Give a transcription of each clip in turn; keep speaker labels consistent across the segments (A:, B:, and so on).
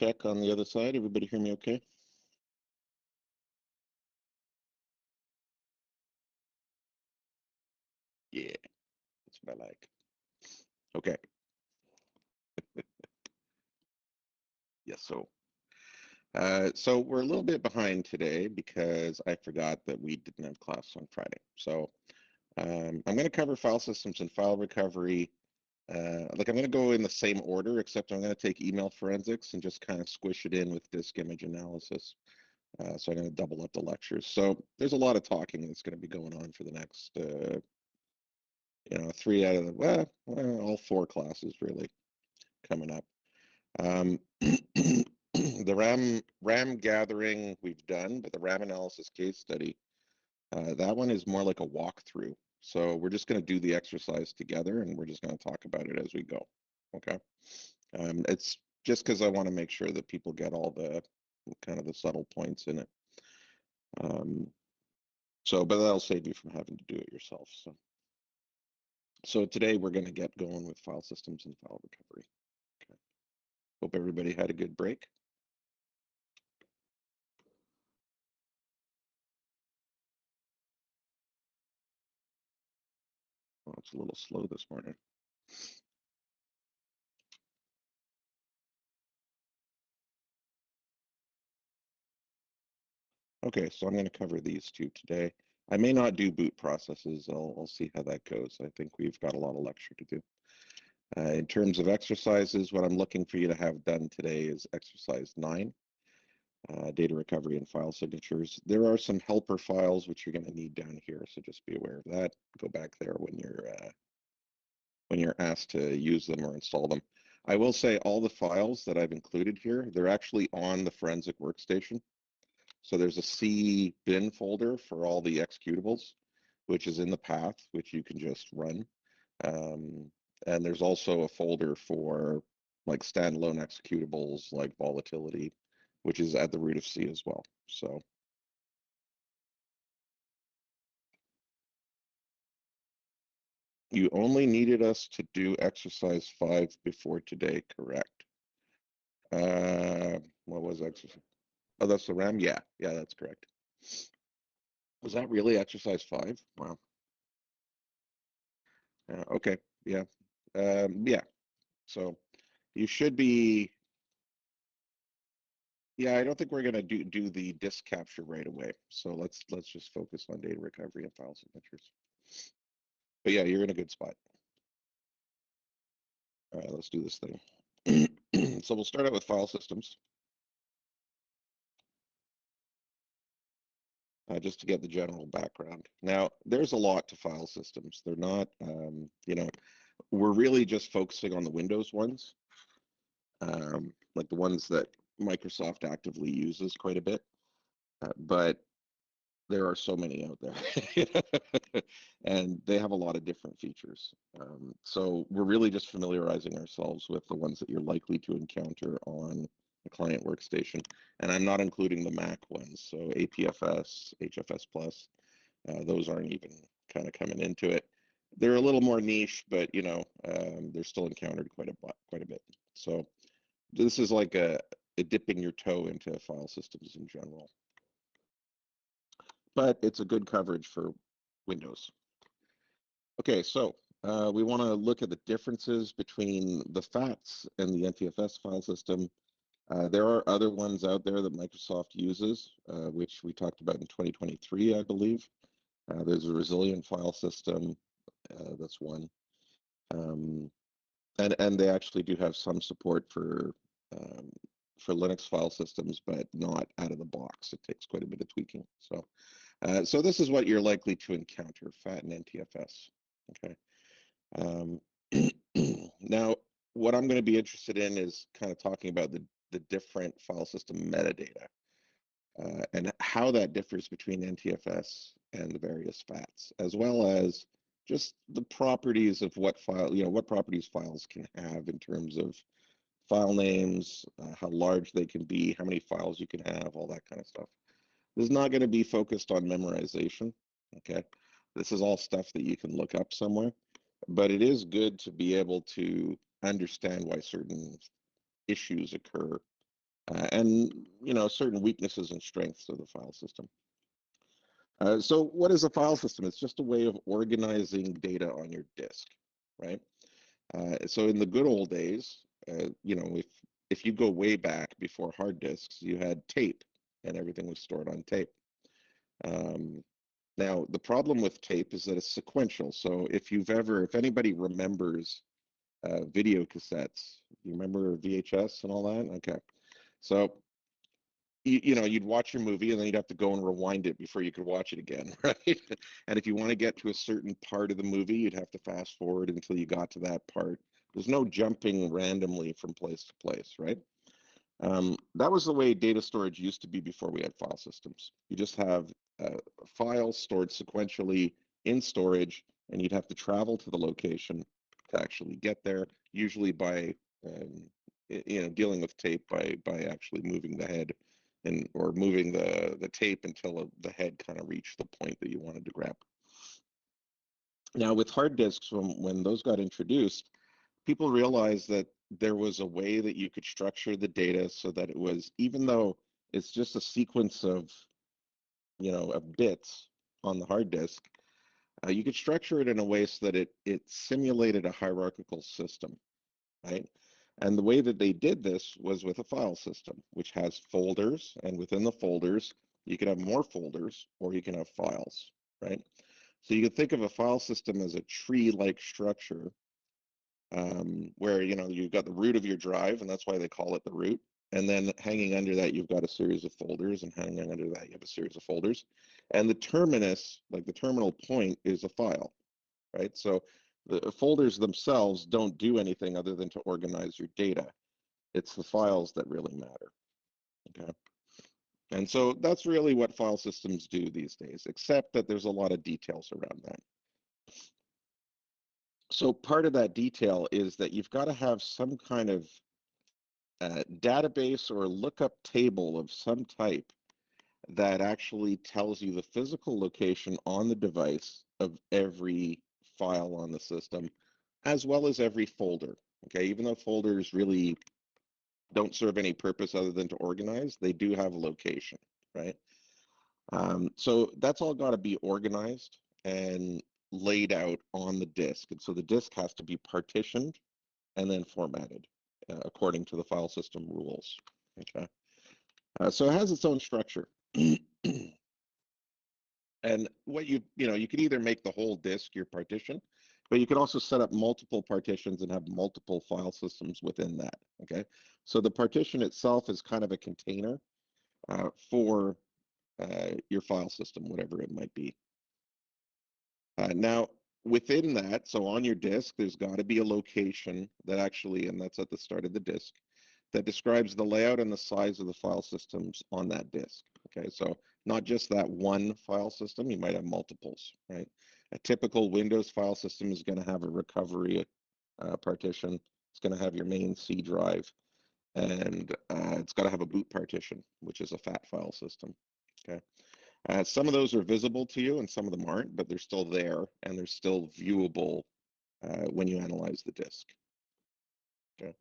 A: Check on the other side. Everybody hear me okay? Yeah, that's what I like. Okay. Yes, so we're a little bit behind today because I forgot that we didn't have class on Friday. So I'm going to cover file systems and file recovery. Like I'm going to go in the same order, except I'm going to take email forensics and just kind of squish it in with disk image analysis. So I'm going to double up the lectures. So there's a lot of talking that's going to be going on for the next, 3 out of the, all 4 classes really coming up. The RAM gathering we've done, but the RAM analysis case study, that one is more like a walkthrough. So we're just going to do the exercise together, and we're just going to talk about it as we go. Okay. It's just because I want to make sure that people get all the kind of the subtle points in it. But that'll save you from having to do it yourself. So today we're going to get going with file systems and file recovery. Okay. Hope everybody had a good break. Oh, it's a little slow this morning. Okay, so I'm going to cover these two today. I may not do boot processes. I'll see how that goes. I think we've got a lot of lecture to do. In terms of exercises, what I'm looking for you to have done today is exercise 9, data recovery and file signatures. There are some helper files which you're going to need down here, so just be aware of that. Go back there when you're asked to use them or install them. I will say all the files that I've included here, they're actually on the forensic workstation. So there's a C bin folder for all the executables, which is in the path, which you can just run. And there's also a folder for like standalone executables like volatility, which is at the root of C as well. So you only needed us to do exercise 5 before today, correct? What was exercise? Oh, that's the RAM? Yeah, that's correct. Was that really exercise 5? Wow. Okay, yeah. Yeah, so you should be, yeah, I don't think we're gonna do the disk capture right away. So let's just focus on data recovery and file signatures. But yeah, you're in a good spot. All right, let's do this thing. So we'll start out with file systems. Just to get the general background. Now, there's a lot to file systems. They're not, we're really just focusing on the Windows ones, like the ones that Microsoft actively uses quite a bit. But there are so many out there, and they have a lot of different features. So we're really just familiarizing ourselves with the ones that you're likely to encounter on a client workstation. And I'm not including the Mac ones, so APFS, HFS Plus, those aren't even kind of coming into it. They're a little more niche, but they're still encountered quite a bit. So this is like a dipping your toe into file systems in general, but it's a good coverage for Windows. Okay, so we want to look at the differences between the FATS and the NTFS file system. There are other ones out there that Microsoft uses, which we talked about in 2023, I believe. There's a resilient file system, that's one. And they actually do have some support for Linux file systems, but not out of the box. It takes quite a bit of tweaking. So this is what you're likely to encounter, FAT and NTFS. Okay. Now, what I'm going to be interested in is kind of talking about the different file system metadata and how that differs between NTFS and the various FATs, as well as just the properties of what properties files can have in terms of file names, how large they can be, how many files you can have, all that kind of stuff. This is not going to be focused on memorization, okay? This is all stuff that you can look up somewhere, but it is good to be able to understand why certain issues occur and certain weaknesses and strengths of the file system. So what is a file system? It's just a way of organizing data on your disk, right? So in the good old days, if you go way back before hard disks, you had tape, and everything was stored on tape. Um, Now, the problem with tape is that it's sequential. So if anybody remembers video cassettes, you remember VHS and all that? Okay. So, you'd watch your movie and then you'd have to go and rewind it before you could watch it again, right? And if you want to get to a certain part of the movie, you'd have to fast forward until you got to that part. There's no jumping randomly from place to place, right? That was the way data storage used to be before we had file systems. You just have files stored sequentially in storage, and you'd have to travel to the location to actually get there, usually by dealing with tape by actually moving the head or moving the tape until the head kind of reached the point that you wanted to grab. Now, with hard disks, when those got introduced, people realized that there was a way that you could structure the data so that it was, even though it's just a sequence of bits on the hard disk, you could structure it in a way so that it simulated a hierarchical system, right? And the way that they did this was with a file system, which has folders, and within the folders, you can have more folders or you can have files, right? So you can think of a file system as a tree-like structure where you've got the root of your drive, and that's why they call it the root. And then hanging under that, you've got a series of folders, and hanging under that, you have a series of folders. And the terminus, like the terminal point, is a file, right? So the folders themselves don't do anything other than to organize your data. It's the files that really matter, okay? And so that's really what file systems do these days, except that there's a lot of details around that. So part of that detail is that you've got to have some kind of database or lookup table of some type that actually tells you the physical location on the device of every file on the system, as well as every folder. Okay, even though folders really don't serve any purpose other than to organize, they do have a location, right? So that's all got to be organized and laid out on the disk. And so the disk has to be partitioned and then formatted according to the file system rules. Okay. So it has its own structure. And what you can either make the whole disk your partition, but you can also set up multiple partitions and have multiple file systems within that. Okay. So the partition itself is kind of a container for your file system, whatever it might be. Now, within that, so on your disk, there's got to be a location that actually, and that's at the start of the disk, that describes the layout and the size of the file systems on that disk. Okay, so not just that one file system, you might have multiples, right? A typical Windows file system is going to have a recovery partition. It's going to have your main C drive, and it's got to have a boot partition, which is a fat file system. Okay. Some of those are visible to you and some of them aren't, but they're still there and they're still viewable when you analyze the disk. Okay.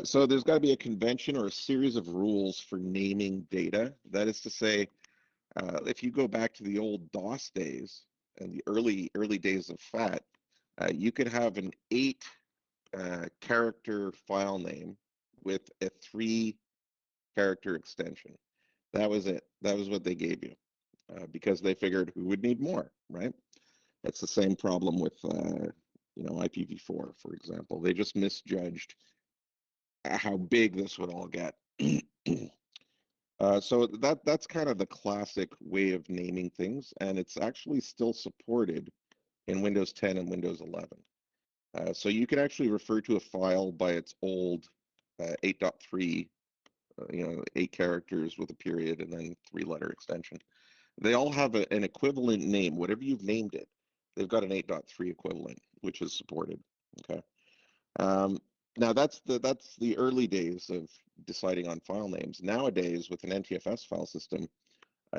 A: So there's got to be a convention or a series of rules for naming data. That is to say, if you go back to the old DOS days and the early days of FAT, you could have an 8 character file name with a 3 character extension. That was it. That was what they gave you because they figured who would need more, right? It's the same problem with IPv4, for example. They just misjudged how big this would all get. So that's kind of the classic way of naming things, and it's actually still supported in Windows 10 and Windows 11. So you can actually refer to a file by its old 8.3, 8 characters with a period and then 3-letter extension. They all have an equivalent name. Whatever you've named it, they've got an 8.3 equivalent, which is supported. Okay. Now that's the early days of deciding on file names. Nowadays, with an NTFS file system,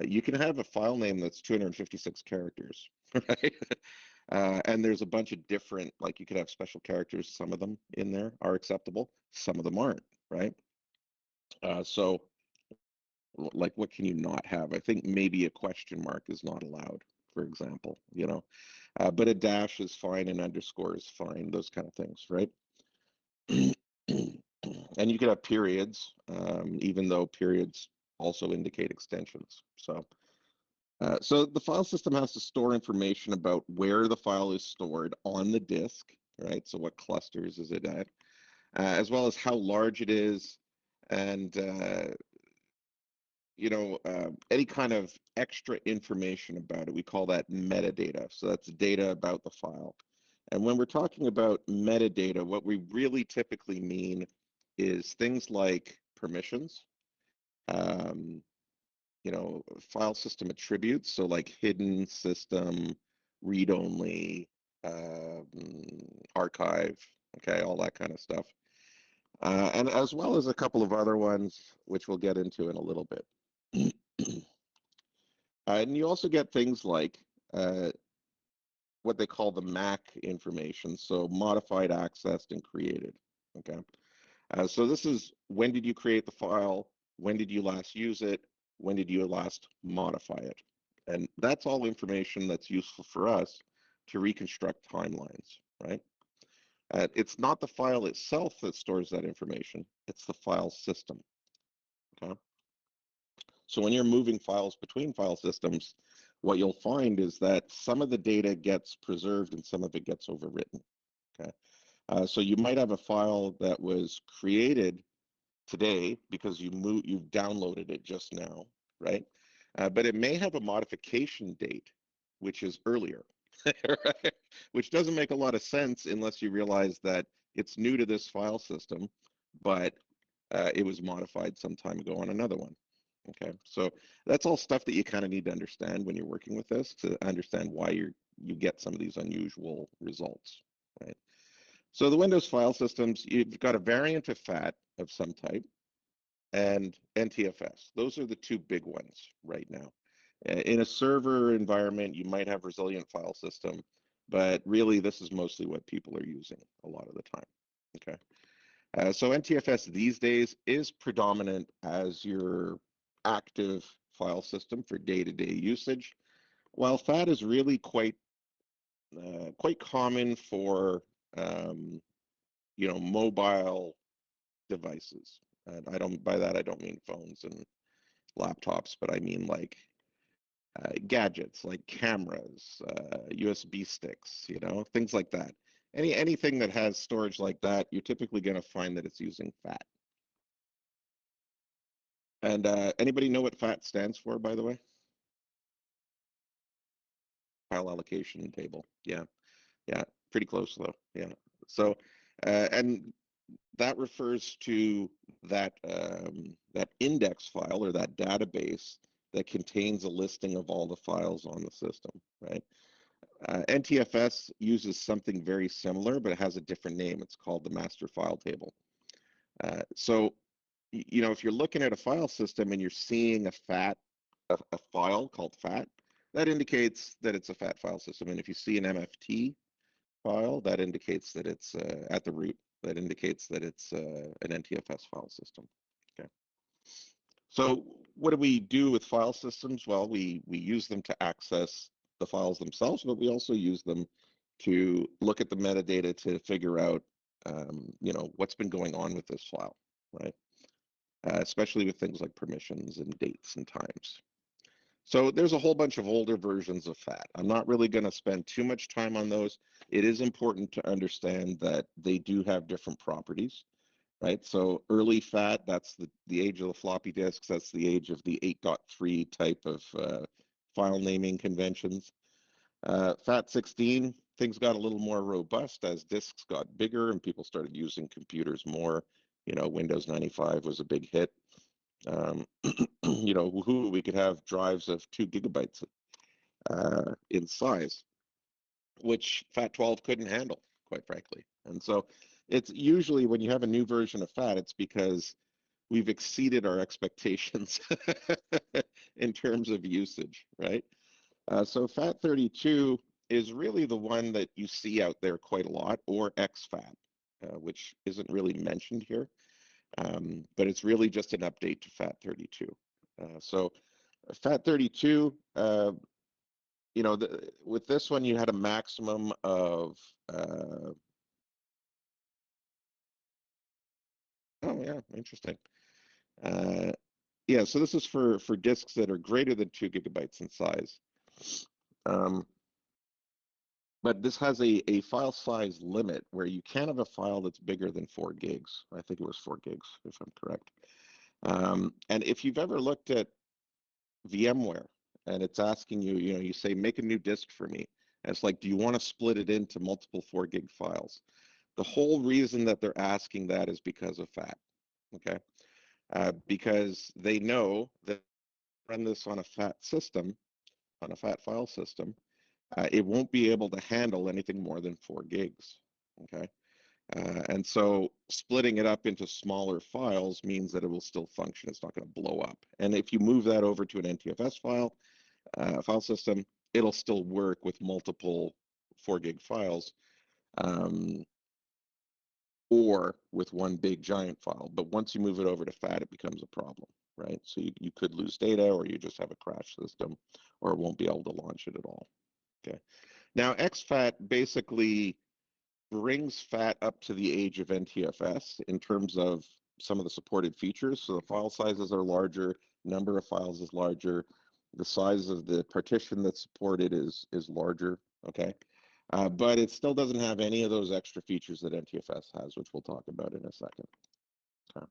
A: you can have a file name that's 256 characters, right? And there's a bunch of different, like you could have special characters. Some of them in there are acceptable. Some of them aren't, right? So like, what can you not have? I think maybe a question mark is not allowed, for example, but a dash is fine, an underscore is fine, those kind of things, right? And you could have periods, even though periods also indicate extensions. So the file system has to store information about where the file is stored on the disk, right? So what clusters is it at, as well as how large it is, and any kind of extra information about it. We call that metadata. So that's data about the file. And when we're talking about metadata, what we really typically mean is things like permissions, um, file system attributes, so like hidden system, read only, um, archive, okay, all that kind of stuff. And as well as a couple of other ones, which we'll get into in a little bit. And you also get things like uh, what they call the MAC information, so modified, accessed, and created. Okay, so this is when did you create the file, when did you last use it, when did you last modify it, and that's all information that's useful for us to reconstruct timelines, right? It's not the file itself that stores that information; it's the file system. Okay. So when you're moving files between file systems, what you'll find is that some of the data gets preserved and some of it gets overwritten. Okay, so you might have a file that was created today because you've downloaded it just now, right? But it may have a modification date, which is earlier, right? Which doesn't make a lot of sense unless you realize that it's new to this file system, but it was modified some time ago on another one. Okay, so that's all stuff that you kind of need to understand when you're working with this to understand why you get some of these unusual results, right? So the Windows file systems, you've got a variant of FAT of some type and NTFS. Those are the two big ones right now. In a server environment, you might have resilient file system, but really this is mostly what people are using a lot of the time. Okay. So NTFS these days is predominant as your active file system for day-to-day usage, while FAT is really quite common for mobile devices. And I don't mean phones and laptops, but I mean like gadgets like cameras, USB sticks, things like that. Anything that has storage like that, you're typically going to find that it's using FAT. And anybody know what FAT stands for, by the way? File allocation table. Yeah, yeah, pretty close though. Yeah. So, and that refers to that index file or that database that contains a listing of all the files on the system, right? NTFS uses something very similar, but it has a different name. It's called the master file table. So, if you're looking at a file system and you're seeing a file called FAT, that indicates that it's a FAT file system. And if you see an MFT file, that indicates that it's at the root. That indicates that it's an NTFS file system. Okay. So what do we do with file systems? Well, we use them to access the files themselves, but we also use them to look at the metadata to figure out, what's been going on with this file, right? Especially with things like permissions and dates and times. So there's a whole bunch of older versions of FAT. I'm not really going to spend too much time on those. It is important to understand that they do have different properties, right? So early FAT, that's the age of the floppy disks. That's the age of the 8.3 type of file naming conventions. FAT16, things got a little more robust as disks got bigger and people started using computers more. Windows 95 was a big hit. We could have drives of 2 gigabytes in size, which FAT12 couldn't handle, quite frankly. And so it's usually when you have a new version of FAT, it's because we've exceeded our expectations in terms of usage, right? So FAT32 is really the one that you see out there quite a lot, or exFAT, which isn't really mentioned here. But it's really just an update to FAT32. So FAT32, with this one, you had a maximum of, oh yeah, interesting. Yeah, so this is for disks that are greater than 2 gigabytes in size. But this has a file size limit where you can't have a file that's bigger than 4 gigs. I think it was 4 gigs, if I'm correct. And if you've ever looked at VMware and it's asking you, you say, make a new disk for me. And it's like, do you want to split it into multiple 4 gig files? The whole reason that they're asking that is because of FAT, okay? Because they know that run this on a FAT system, on a FAT file system, it won't be able to handle anything more than 4 gigs, okay? And so splitting it up into smaller files means that it will still function. It's not going to blow up. And if you move that over to an NTFS file system, it'll still work with multiple 4 gig files, or with one big giant file. But once you move it over to FAT, it becomes a problem, right? So you could lose data, or you just have a crash system, or it won't be able to launch it at all. Okay. Now, exFAT basically brings FAT up to the age of NTFS in terms of some of the supported features. So the file sizes are larger, number of files is larger, the size of the partition that's supported is larger, okay? But it still doesn't have any of those extra features that NTFS has, which we'll talk about in a second. Okay.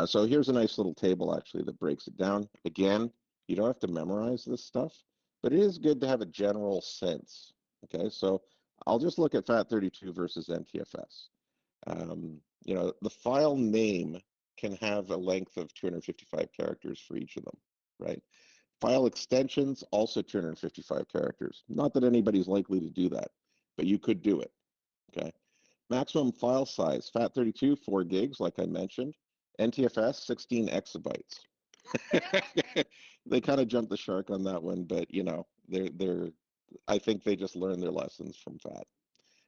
A: So here's a nice little table, actually, that breaks it down. Again, you don't have to memorize this stuff, but it is good to have a general sense. Okay, so I'll just look at FAT32 versus NTFS. The file name can have a length of 255 characters for each of them, right? File extensions, also 255 characters. Not that anybody's likely to do that, but you could do it, okay? Maximum file size, FAT32, 4 gigs, like I mentioned. NTFS, 16 exabytes. They kind of jumped the shark on that one, but I think they just learned their lessons from FAT.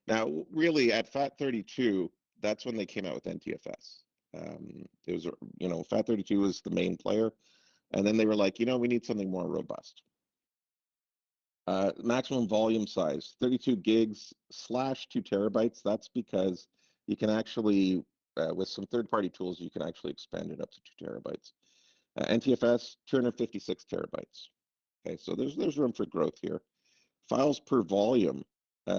A: Now, really, at FAT32, that's when they came out with NTFS. It was, FAT32 was the main player, and then they were like, we need something more robust. Maximum volume size, 32 gigs / 2 terabytes. That's because you can actually, with some third-party tools, you can actually expand it up to 2 terabytes. NTFS, 256 terabytes. Okay, so there's room for growth here. Files per volume,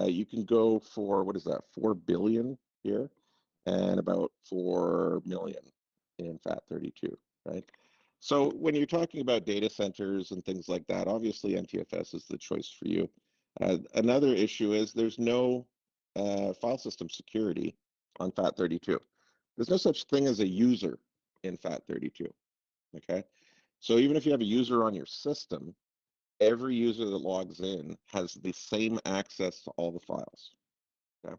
A: you can go for, what is that, 4 billion here, and about 4 million in FAT32, right? So when you're talking about data centers and things like that, obviously NTFS is the choice for you. Another issue is there's no file system security on FAT32. There's no such thing as a user in FAT32, okay? So even if you have a user on your system, every user that logs in has the same access to all the files, okay?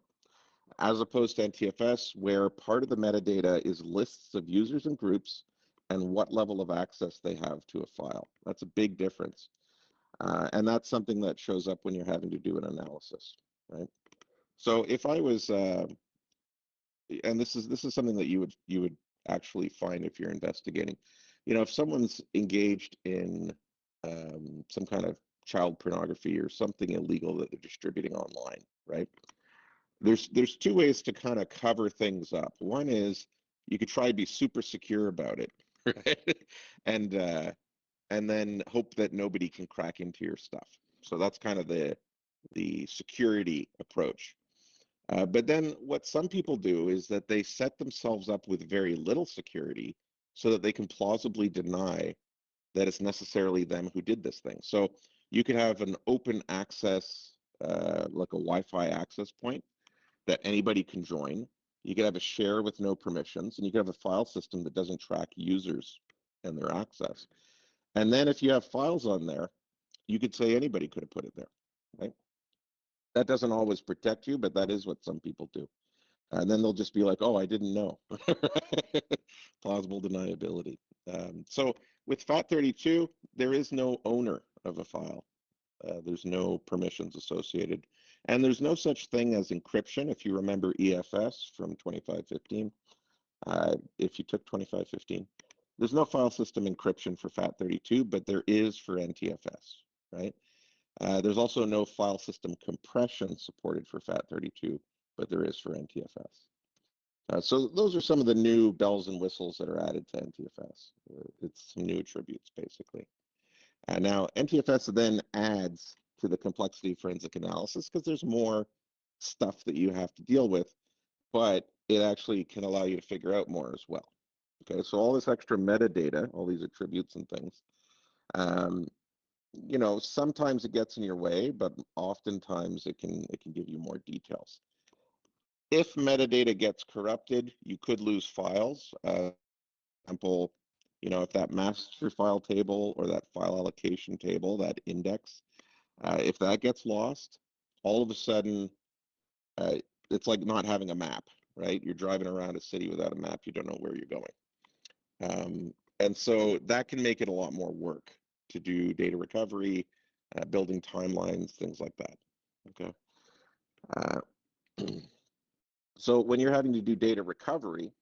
A: As opposed to NTFS, where part of the metadata is lists of users and groups and what level of access they have to a file. That's a big difference. And that's something that shows up when you're having to do an analysis, right? So if I was, and this is something that you would actually find if you're investigating, if someone's engaged in some kind of child pornography or something illegal that they're distributing online, right? There's 2 ways to kind of cover things up. One is you could try to be super secure about it, right? And then hope that nobody can crack into your stuff. So that's kind of the security approach. But then what some people do is that they set themselves up with very little security so that they can plausibly deny that it's necessarily them who did this thing. So you could have an open access, like a Wi-Fi access point that anybody can join. You could have a share with no permissions, and you could have a file system that doesn't track users and their access. And then if you have files on there, you could say anybody could have put it there, right? That doesn't always protect you, but that is what some people do. And then they'll just be like, oh, I didn't know. Plausible deniability. So with FAT32, there is no owner of a file. There's no permissions associated. And there's no such thing as encryption. If you remember EFS from 2515, if you took 2515. There's no file system encryption for FAT32, but there is for NTFS, right? There's also no file system compression supported for FAT32, but there is for NTFS. So those are some of the new bells and whistles that are added to NTFS. It's some new attributes, basically. Now, NTFS then adds to the complexity of forensic analysis because there's more stuff that you have to deal with, but it actually can allow you to figure out more as well. Okay, so all this extra metadata, all these attributes and things, you know, sometimes it gets in your way, but oftentimes it can give you more details. If metadata gets corrupted, you could lose files. Example, you know, if that master file table or that file allocation table, that index, if that gets lost, all of a sudden, it's like not having a map, right? You're driving around a city without a map, you don't know where you're going. And so that can make it a lot more work to do data recovery, building timelines, things like that, okay? So when you're having to do data recovery,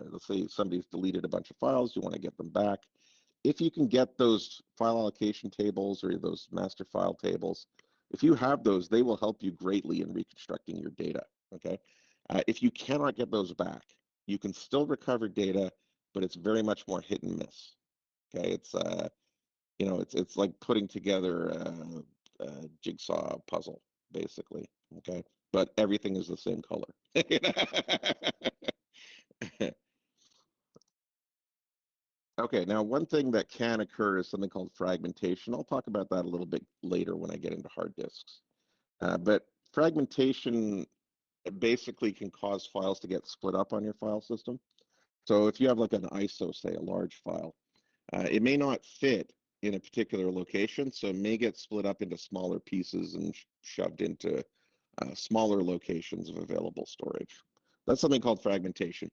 A: let's say somebody's deleted a bunch of files, you want to get them back. If you can get those file allocation tables or those master file tables, if you have those, they will help you greatly in reconstructing your data, okay? If you cannot get those back, you can still recover data, but it's very much more hit and miss, okay? It's, you know, it's like putting together a jigsaw puzzle, basically, okay? But everything is the same color. Okay, now one thing that can occur is something called fragmentation. I'll talk about that a little bit later when I get into hard disks. But fragmentation basically can cause files to get split up on your file system. So if you have like an ISO, say a large file, it may not fit in a particular location, so it may get split up into smaller pieces and shoved into smaller locations of available storage. That's something called fragmentation.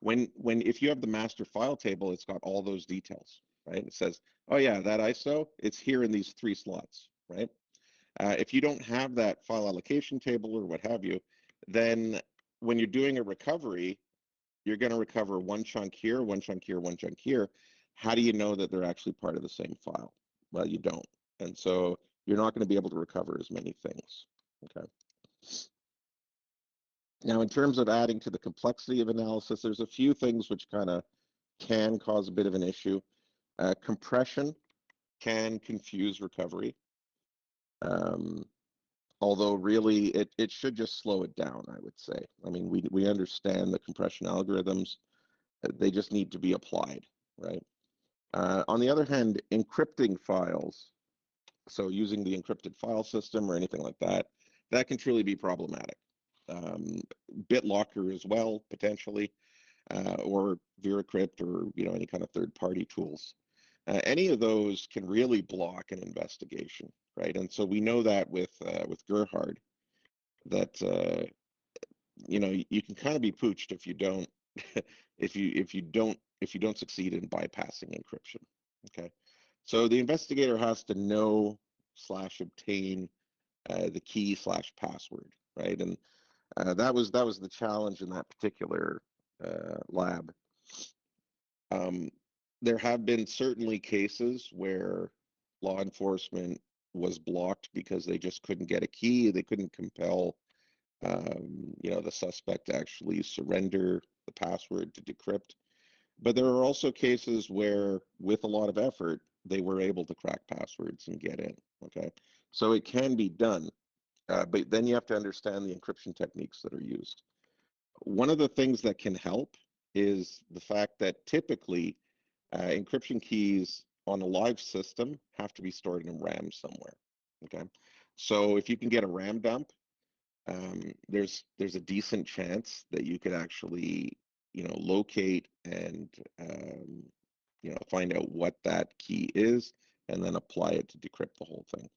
A: If you have the master file table, it's got all those details, right? It says, oh yeah, that ISO, it's here in these 3 slots, right? If you don't have that file allocation table or what have you, then when you're doing a recovery, you're going to recover one chunk here, one chunk here, one chunk here. How do you know that they're actually part of the same file? Well, you don't. And so you're not going to be able to recover as many things, okay? Now, in terms of adding to the complexity of analysis, there's a few things which kind of can cause a bit of an issue. Compression can confuse recovery, although really it should just slow it down, I would say. I mean, we understand the compression algorithms. They just need to be applied, right? On the other hand, encrypting files, so using the encrypted file system or anything like that, that can truly be problematic. BitLocker as well, potentially, or VeraCrypt, or any kind of third-party tools. Any of those can really block an investigation, right? And so we know that with Gerhard, that you can kind of be pooched if you don't if you don't succeed in bypassing encryption. Okay, so the investigator has to know / obtain the key / password, right? And that was the challenge in that particular lab. There have been certainly cases where law enforcement was blocked because they just couldn't get a key. They couldn't compel the suspect to actually surrender the password to decrypt. But there are also cases where, with a lot of effort, they were able to crack passwords and get in. Okay, so it can be done, but then you have to understand the encryption techniques that are used. One of the things that can help is the fact that typically encryption keys on a live system have to be stored in RAM somewhere. Okay, so if you can get a RAM dump, there's a decent chance that you could actually locate and find out what that key is and then apply it to decrypt the whole thing.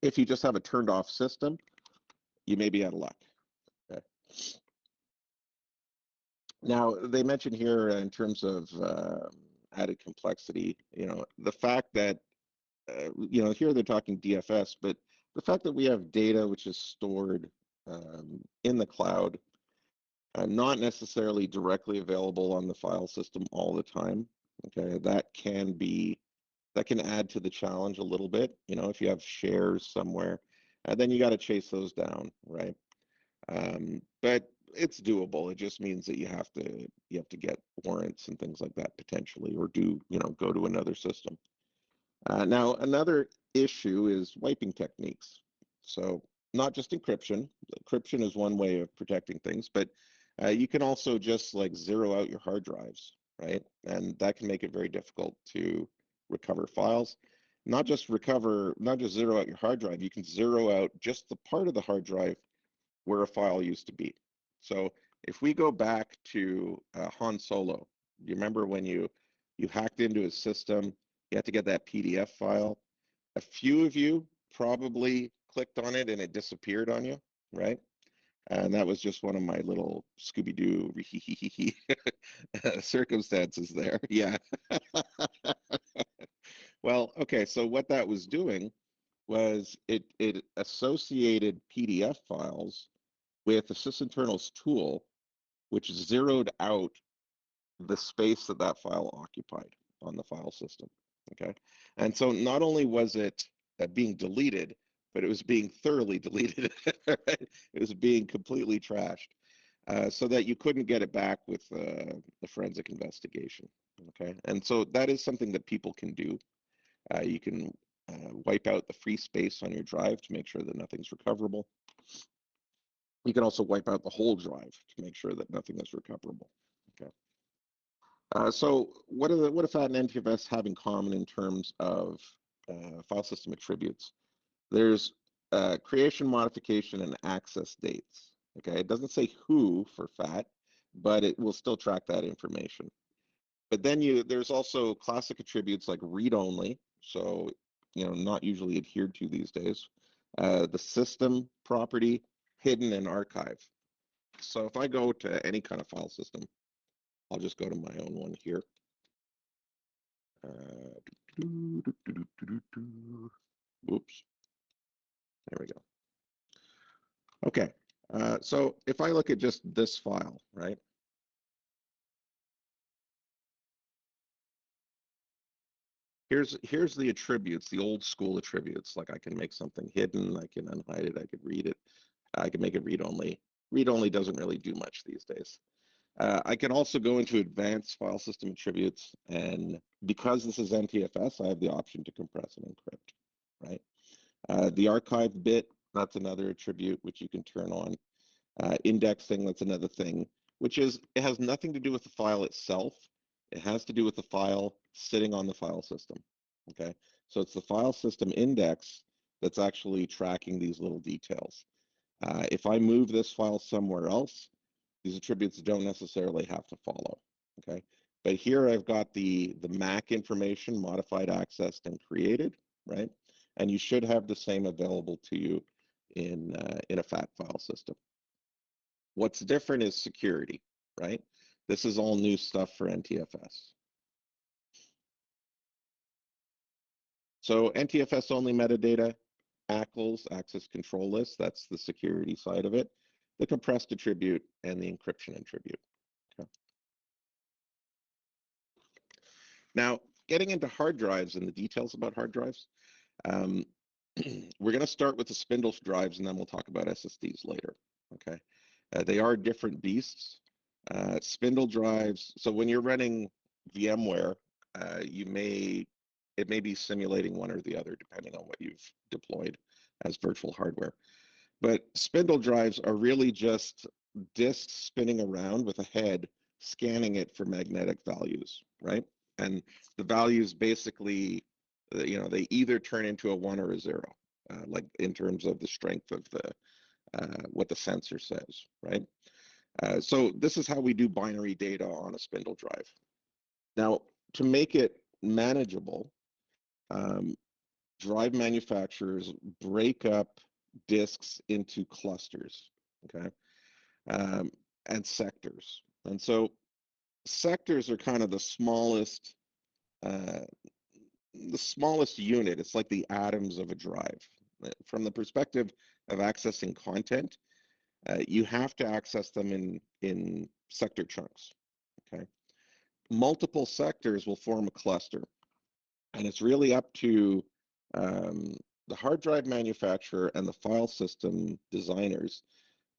A: If you just have a turned off system, you may be out of luck. Okay. Now, they mentioned here in terms of added complexity, the fact that, here they're talking DFS, but the fact that we have data which is stored in the cloud, Not necessarily directly available on the file system all the time. Okay, that can add to the challenge a little bit. You know, if you have shares somewhere, then you got to chase those down, right? But it's doable. It just means that you have to get warrants and things like that potentially, or go to another system. Now, another issue is wiping techniques. So not just encryption. Encryption is one way of protecting things, but you can also just like zero out your hard drives, right? And that can make it very difficult to recover files. Not just zero out your hard drive, you can zero out just the part of the hard drive where a file used to be. So if we go back to Han Solo, you remember when you hacked into his system, you had to get that PDF file. A few of you probably clicked on it and it disappeared on you, right? And that was just one of my little Scooby-Doo circumstances there. Yeah. Well, okay, so what that was doing was it associated PDF files with the sysinternals tool, which zeroed out the space that that file occupied on the file system. Okay, and so not only was it being deleted, but it was being thoroughly deleted. It was being completely trashed, so that you couldn't get it back with the forensic investigation. Okay, and so that is something that people can do. You can wipe out the free space on your drive to make sure that nothing's recoverable. You can also wipe out the whole drive to make sure that nothing is recoverable. Okay. So what if FAT and NTFS have in common in terms of file system attributes? There's creation, modification, and access dates. Okay, it doesn't say who for FAT, but it will still track that information. But then there's also classic attributes like read-only, so not usually adhered to these days. The system property, hidden, and archive. So if I go to any kind of file system, I'll just go to my own one here. Oops. There we go. Okay. So if I look at just this file, right? Here's the attributes, the old school attributes. Like I can make something hidden, I can unhide it, I could read it, I can make it read only. Read only doesn't really do much these days. I can also go into advanced file system attributes, and because this is NTFS, I have the option to compress and encrypt, right? The archive bit, that's another attribute which you can turn on. Indexing, that's another thing, it has nothing to do with the file itself. It has to do with the file sitting on the file system, okay? So it's the file system index that's actually tracking these little details. If I move this file somewhere else, these attributes don't necessarily have to follow, okay? But here I've got the MAC information, modified, accessed, and created, right? And you should have the same available to you in a FAT file system. What's different is security, right? This is all new stuff for NTFS. So NTFS only metadata, ACLs, access control list, that's the security side of it, the compressed attribute, and the encryption attribute. Okay. Now, getting into hard drives and the details about hard drives, we're going to start with the spindle drives, and then we'll talk about SSDs later. Okay, they are different beasts. Spindle drives. So when you're running VMware, it may be simulating one or the other depending on what you've deployed as virtual hardware. But spindle drives are really just disks spinning around with a head scanning it for magnetic values, right? And the values basically, they either turn into a 1 or a 0, like in terms of the strength of what the sensor says, right? So this is how we do binary data on a spindle drive. Now, to make it manageable, drive manufacturers break up disks into clusters, okay, and sectors. And so sectors are kind of the smallest unit. It's like the atoms of a drive. From the perspective of accessing content, you have to access them in sector chunks. Okay, multiple sectors will form a cluster, and it's really up to the hard drive manufacturer and the file system designers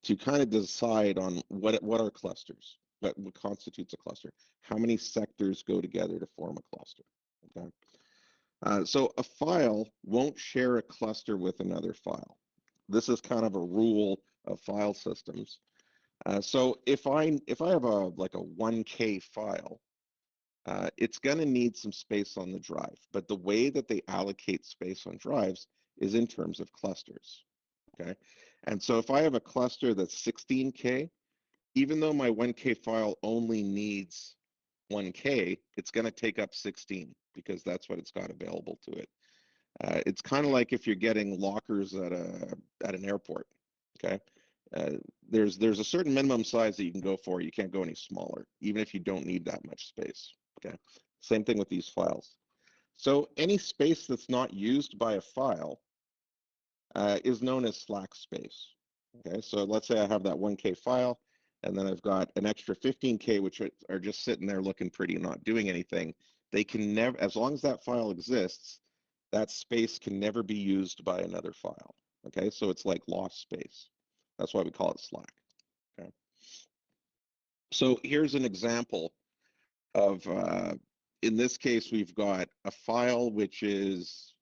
A: to kind of decide on what are clusters, what constitutes a cluster, how many sectors go together to form a cluster. Okay, so a file won't share a cluster with another file. This is kind of a rule of file systems. So if I have a 1K file, it's going to need some space on the drive, but the way that they allocate space on drives is in terms of clusters. Okay, and so if I have a cluster that's 16K, even though my 1K file only needs 1K, it's going to take up 16 because that's what it's got available to it. It's kind of like if you're getting lockers at an airport. Okay, uh, there's a certain minimum size that you can go for. You can't go any smaller, even if you don't need that much space. Okay, same thing with these files. So any space that's not used by a file is known as slack space. Okay, so let's say I have that 1K file, and then I've got an extra 15K, which are just sitting there looking pretty, not doing anything. They can never, as long as that file exists, that space can never be used by another file. Okay, so it's like lost space. That's why we call it slack. Okay, so here's an example of, in this case, we've got a file which is,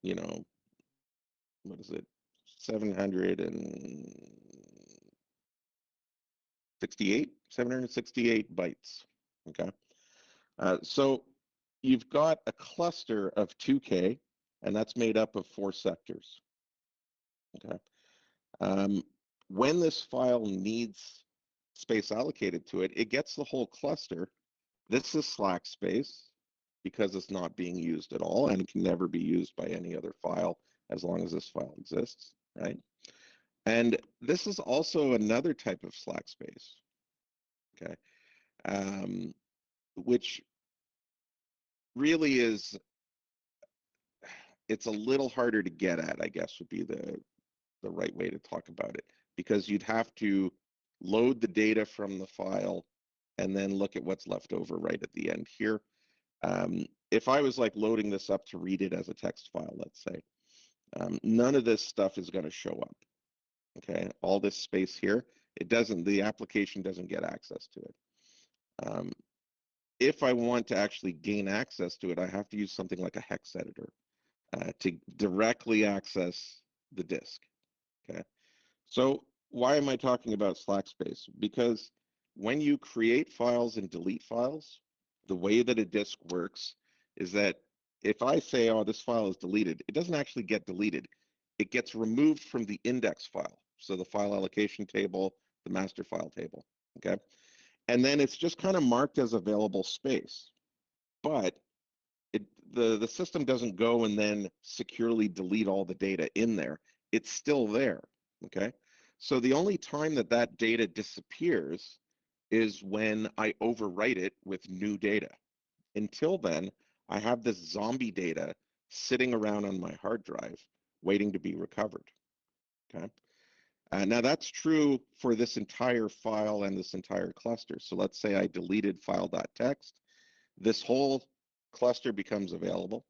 A: you know, what is it, 768 bytes. Okay, so you've got a cluster of 2K, and that's made up of 4 sectors. Okay, when this file needs space allocated to it, it gets the whole cluster. This is slack space because it's not being used at all and can never be used by any other file as long as this file exists, right? And this is also another type of slack space, okay, which really is, it's a little harder to get at, I guess would be the right way to talk about it, because you'd have to load the data from the file and then look at what's left over right at the end here. If I was like loading this up to read it as a text file, let's say, none of this stuff is going to show up. Okay, all this space here, it doesn't, the application doesn't get access to it. If I want to actually gain access to it, I have to use something like a hex editor to directly access the disk. Okay, so why am I talking about slack space? Because when you create files and delete files, the way that a disk works is that if I say, oh, this file is deleted, it doesn't actually get deleted. It gets removed from the index file. So the file allocation table, the master file table, okay? And then it's just kind of marked as available space. But the system doesn't go and then securely delete all the data in there. It's still there, okay? So the only time that that data disappears is when I overwrite it with new data. Until then, I have this zombie data sitting around on my hard drive waiting to be recovered, okay? Now that's true for this entire file and this entire cluster. So let's say I deleted file.txt. This whole cluster becomes available,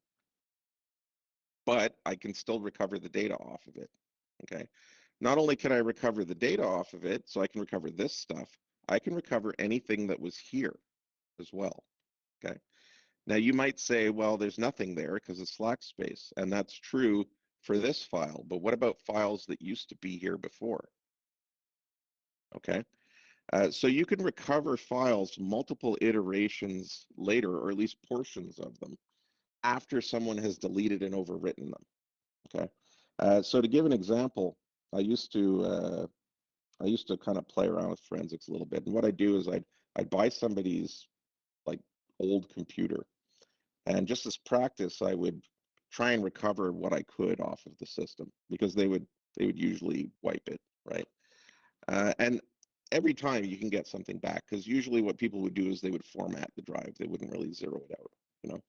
A: but I can still recover the data off of it, okay? Not only can I recover the data off of it, so I can recover this stuff, I can recover anything that was here as well, okay? Now you might say, well, there's nothing there because it's slack space, and that's true for this file, but what about files that used to be here before? Okay, so you can recover files multiple iterations later, or at least portions of them, after someone has deleted and overwritten them. Okay, so to give an example, I used to kind of play around with forensics a little bit, and what I do is I'd buy somebody's like old computer, and just as practice, I would try and recover what I could off of the system because they would usually wipe it, right? And every time you can get something back because usually what people would do is they would format the drive. They wouldn't really zero it out, you know.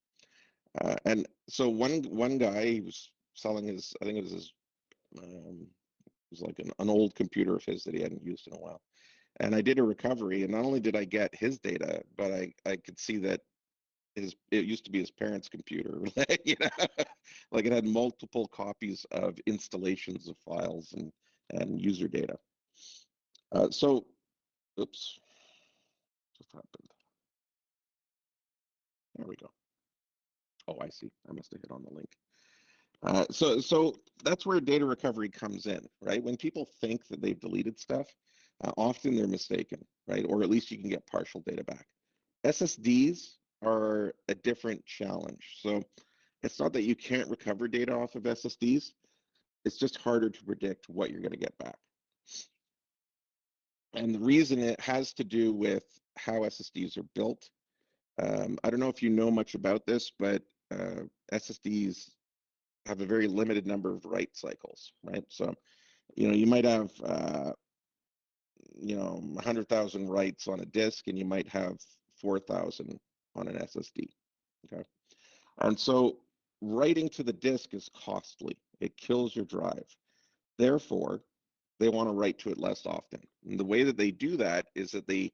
A: And so one guy, he was selling his, I think it was his was like an old computer of his that he hadn't used in a while. And I did a recovery, and not only did I get his data, but I could see that it used to be his parents' computer. You know, like it had multiple copies of installations of files and user data. So, oops, what happened? There we go. Oh, I see. I must have hit on the link. So that's where data recovery comes in, right? When people think that they've deleted stuff, often they're mistaken, right? Or at least you can get partial data back. SSDs are a different challenge. So it's not that you can't recover data off of SSDs, it's just harder to predict what you're going to get back. And the reason it has to do with how SSDs are built. I don't know if you know much about this, but SSDs have a very limited number of write cycles, right? So, you might have, 100,000 writes on a disk, and you might have 4,000 on an SSD, okay? And so writing to the disk is costly. It kills your drive. Therefore, they want to write to it less often. And the way that they do that is that they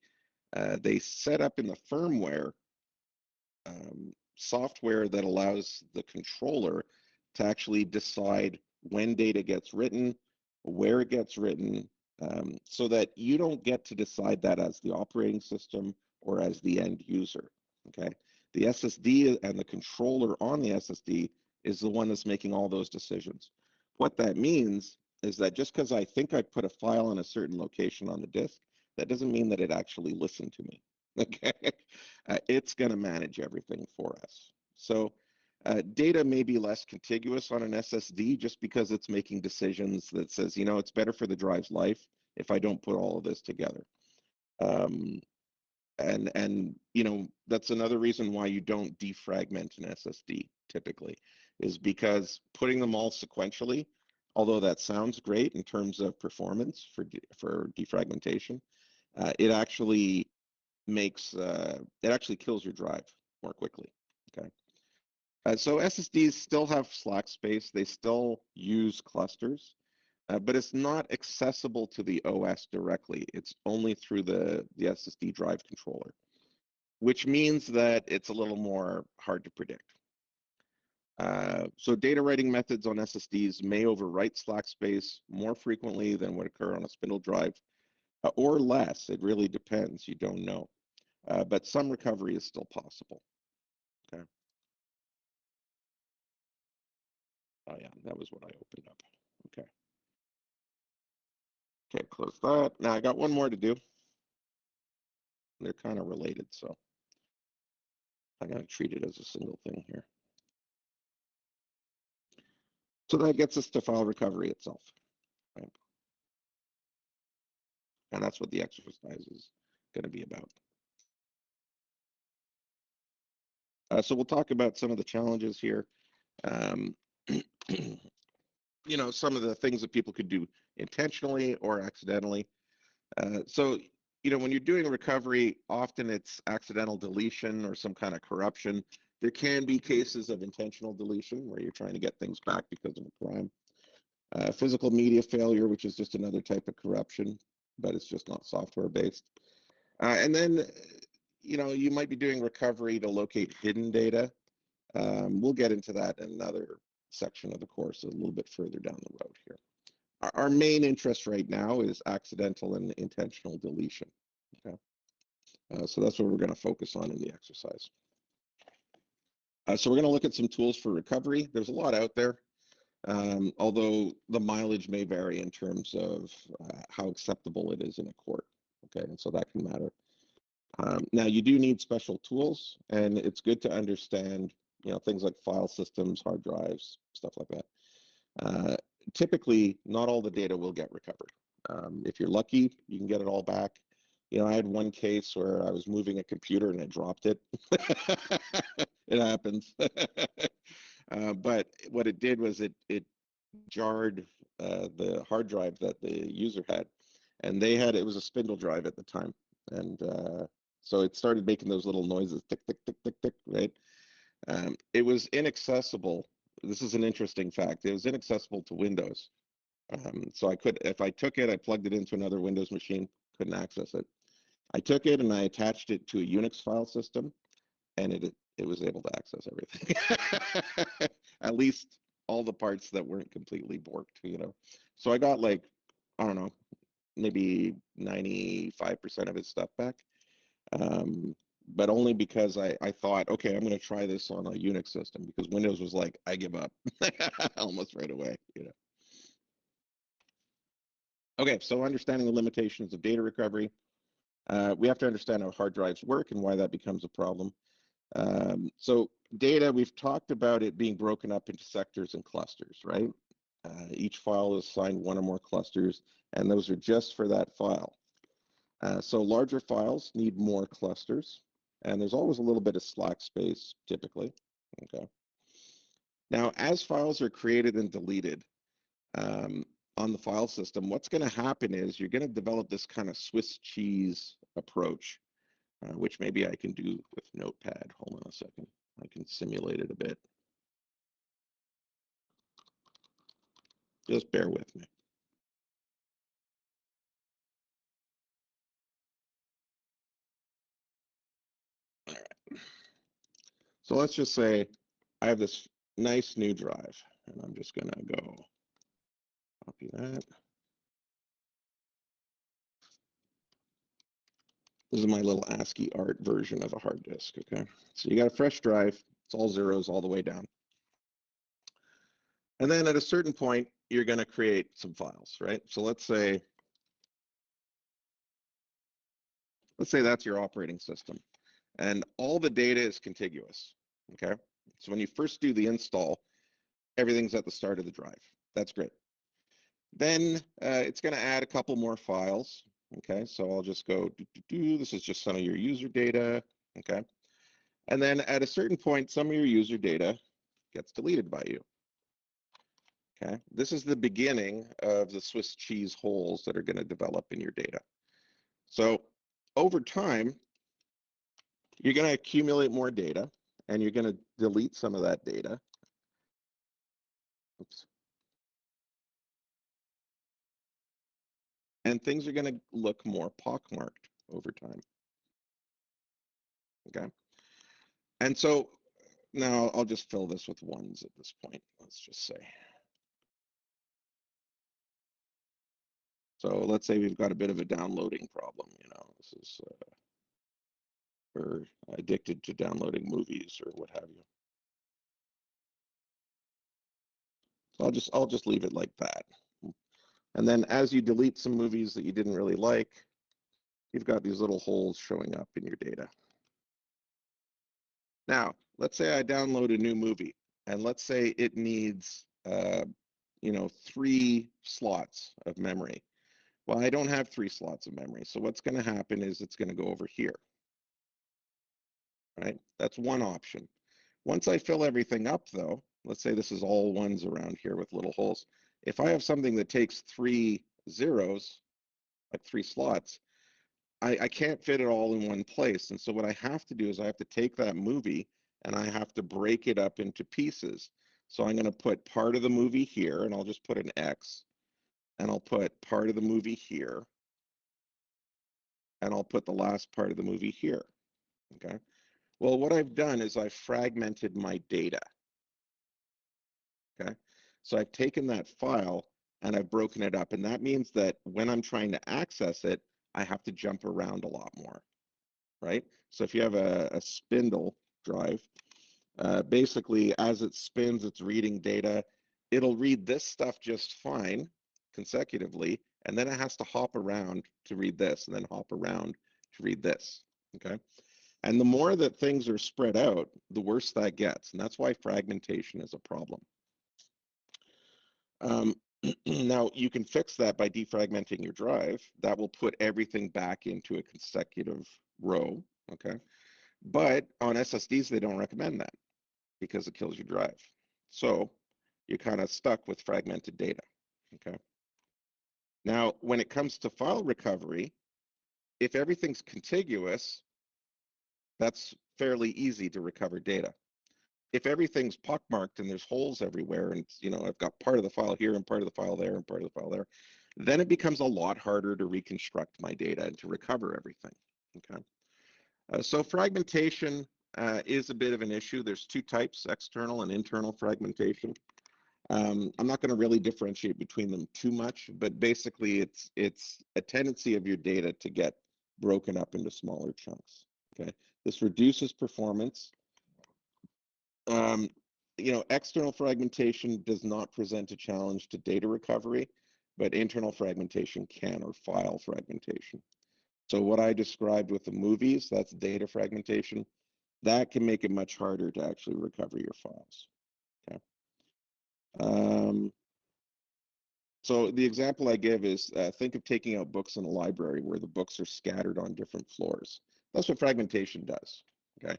A: set up in the firmware software that allows the controller to actually decide when data gets written, where it gets written, so that you don't get to decide that as the operating system or as the end user, okay? The SSD and the controller on the SSD is the one that's making all those decisions. What that means is that just because I think I put a file in a certain location on the disk, that doesn't mean that it actually listened to me. Okay, it's going to manage everything for us. So data may be less contiguous on an SSD just because it's making decisions that says, it's better for the drive's life if I don't put all of this together. And that's another reason why you don't defragment an SSD typically, is because putting them all sequentially, although that sounds great in terms of performance for defragmentation, it actually kills your drive more quickly. Okay. So SSDs still have slack space. They still use clusters, but it's not accessible to the OS directly. It's only through the SSD drive controller, which means that it's a little more hard to predict. So data writing methods on SSDs may overwrite slack space more frequently than would occur on a spindle drive, or less. It really depends. You don't know. But some recovery is still possible. Okay. Oh yeah, that was what I opened up. Okay. Okay, close that. Now I got one more to do. They're kind of related, so I'm going to treat it as a single thing here. So that gets us to file recovery itself, right? And that's what the exercise is going to be about. So we'll talk about some of the challenges here. Some of the things that people could do intentionally or accidentally. So when you're doing recovery, often it's accidental deletion or some kind of corruption. There can be cases of intentional deletion where you're trying to get things back because of a crime. Physical media failure, which is just another type of corruption, but it's just not software based. And then, you might be doing recovery to locate hidden data. We'll get into that in another section of the course a little bit further down the road here. Our main interest right now is accidental and intentional deletion. Okay, so that's what we're going to focus on in the exercise. So we're going to look at some tools for recovery. There's a lot out there, although the mileage may vary in terms of how acceptable it is in a court. Okay, and so that can matter. Now you do need special tools, and it's good to understand, things like file systems, hard drives, stuff like that. Typically, not all the data will get recovered. If you're lucky, you can get it all back. I had one case where I was moving a computer and I dropped it. It happens. But what it did was it jarred the hard drive that the user had, and it was a spindle drive at the time, and so it started making those little noises, tick, tick, tick, tick, tick, right? It was inaccessible. This is an interesting fact. It was inaccessible to Windows. So I could, if I took it, I plugged it into another Windows machine, couldn't access it. I took it and I attached it to a Unix file system, and it was able to access everything. At least all the parts that weren't completely borked, you know. So I got like, I don't know, maybe 95% of his stuff back. But only because I thought, okay, I'm going to try this on a Unix system, because Windows was like, I give up almost right away, you know. Okay, so understanding the limitations of data recovery. We have to understand how hard drives work and why that becomes a problem. So data, we've talked about it being broken up into sectors and clusters, right? Each file is assigned one or more clusters, and those are just for that file. So larger files need more clusters, and there's always a little bit of slack space, typically. Okay. Now, as files are created and deleted on the file system, what's going to happen is you're going to develop this kind of Swiss cheese approach, which maybe I can do with Notepad. Hold on a second. I can simulate it a bit. Just bear with me. All right. So let's just say I have this nice new drive, and I'm just going to go copy that. This is my little ASCII art version of a hard disk, okay? So you got a fresh drive. It's all zeros all the way down. And then at a certain point, you're going to create some files, right? So let's say that's your operating system. And all the data is contiguous, okay? So when you first do the install, everything's at the start of the drive. That's great. Then it's going to add a couple more files, okay? So I'll just go, this is just some of your user data, okay? And then at a certain point, some of your user data gets deleted by you, okay? This is the beginning of the Swiss cheese holes that are going to develop in your data. So over time, you're going to accumulate more data, and you're going to delete some of that data. Oops. And things are going to look more pockmarked over time. Okay. And so now I'll just fill this with ones at this point, let's just say. So let's say we've got a bit of a downloading problem, you know, this is, we're addicted to downloading movies or what have you. So I'll just leave it like that. And then as you delete some movies that you didn't really like, you've got these little holes showing up in your data. Now, let's say I download a new movie, and let's say it needs, you know, 3 slots of memory. Well, I don't have 3 slots of memory. So what's going to happen is it's going to go over here, right? That's one option. Once I fill everything up, though, let's say this is all ones around here with little holes. If I have something that takes 3 zeros, like 3 slots, I can't fit it all in one place. And so what I have to do is I have to take that movie and I have to break it up into pieces. So I'm going to put part of the movie here, and I'll just put an X, and I'll put part of the movie here, and I'll put the last part of the movie here, okay? Well, what I've done is I've fragmented my data, okay? So I've taken that file and I've broken it up, and that means that when I'm trying to access it, I have to jump around a lot more, right? So if you have a spindle drive, basically as it spins, it's reading data. It'll read this stuff just fine consecutively, and then it has to hop around to read this, and then hop around to read this, okay? And the more that things are spread out, the worse that gets, and that's why fragmentation is a problem. Now, you can fix that by defragmenting your drive. That will put everything back into a consecutive row, okay? But on SSDs, they don't recommend that because it kills your drive. So you're kind of stuck with fragmented data, okay? Now, when it comes to file recovery, if everything's contiguous, that's fairly easy to recover data. if everything's pockmarked and there's holes everywhere, and I've got part of the file here and part of the file there and part of the file there, then it becomes a lot harder to reconstruct my data and to recover everything. Okay. So fragmentation is a bit of an issue. There's two types, external and internal fragmentation. I'm not going to really differentiate between them too much, but basically it's a tendency of your data to get broken up into smaller chunks. Okay, this reduces performance. External fragmentation does not present a challenge to data recovery, but internal fragmentation can, or file fragmentation. So what I described with the movies, that's data fragmentation, that can make it much harder to actually recover your files. Okay. So the example I give is think of taking out books in a library where the books are scattered on different floors. That's what fragmentation does. Okay.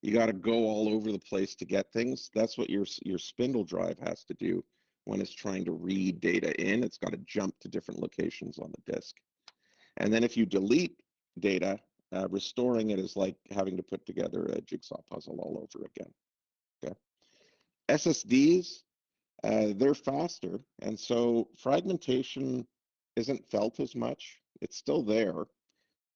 A: You got to go all over the place to get things. That's what your spindle drive has to do when it's trying to read data in. It's got to jump to different locations on the disk. And then if you delete data, restoring it is like having to put together a jigsaw puzzle all over again. Okay. SSDs, they're faster, and so fragmentation isn't felt as much. It's still there,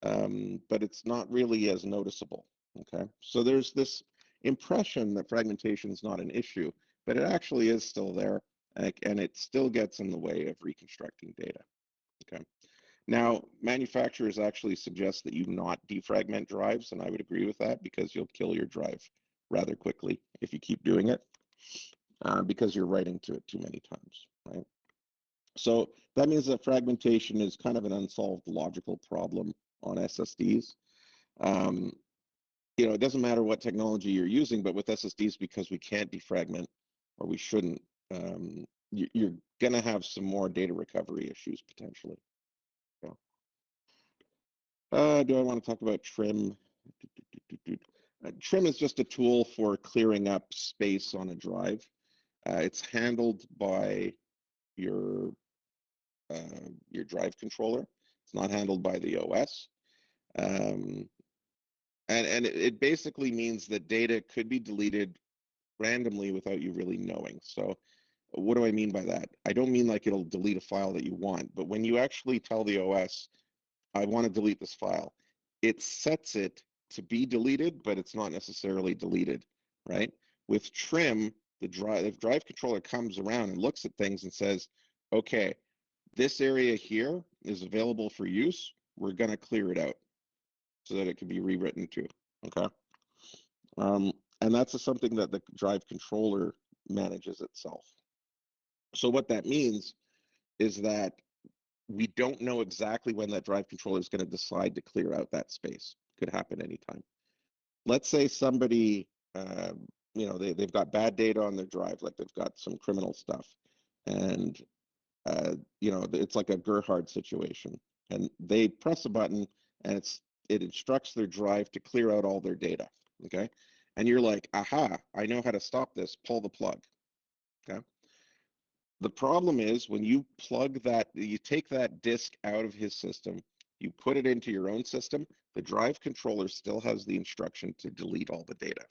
A: but it's not really as noticeable. Okay, so there's this impression that fragmentation is not an issue, but it actually is still there, and it still gets in the way of reconstructing data. Okay. Now, manufacturers actually suggest that you not defragment drives, and I would agree with that because you'll kill your drive rather quickly if you keep doing it, because you're writing to it too many times, right? So that means that fragmentation is kind of an unsolved logical problem on SSDs. It doesn't matter what technology you're using, but with SSDs, because we can't defragment, or we shouldn't, you're going to have some more data recovery issues potentially. Do I want to talk about trim? Trim is just a tool for clearing up space on a drive. It's handled by your drive controller. It's not handled by the OS. And it basically means that data could be deleted randomly without you really knowing. So what do I mean by that? I don't mean like it'll delete a file that you want, but when you actually tell the OS, I want to delete this file, it sets it to be deleted, but it's not necessarily deleted, right? With trim, the drive controller comes around and looks at things and says, okay, this area here is available for use. We're going to clear it out so that it can be rewritten too, okay? And that's something that the drive controller manages itself. So what that means is that we don't know exactly when that drive controller is going to decide to clear out that space. Could happen anytime. Let's say somebody, they've got bad data on their drive, like they've got some criminal stuff, and it's like a Gerhard situation, and they press a button and it instructs their drive to clear out all their data. Okay, and you're like, aha, I know how to stop this. Pull the plug. Okay. The problem is when you you take that disk out of his system, you put it into your own system, the drive controller still has the instruction to delete all the data.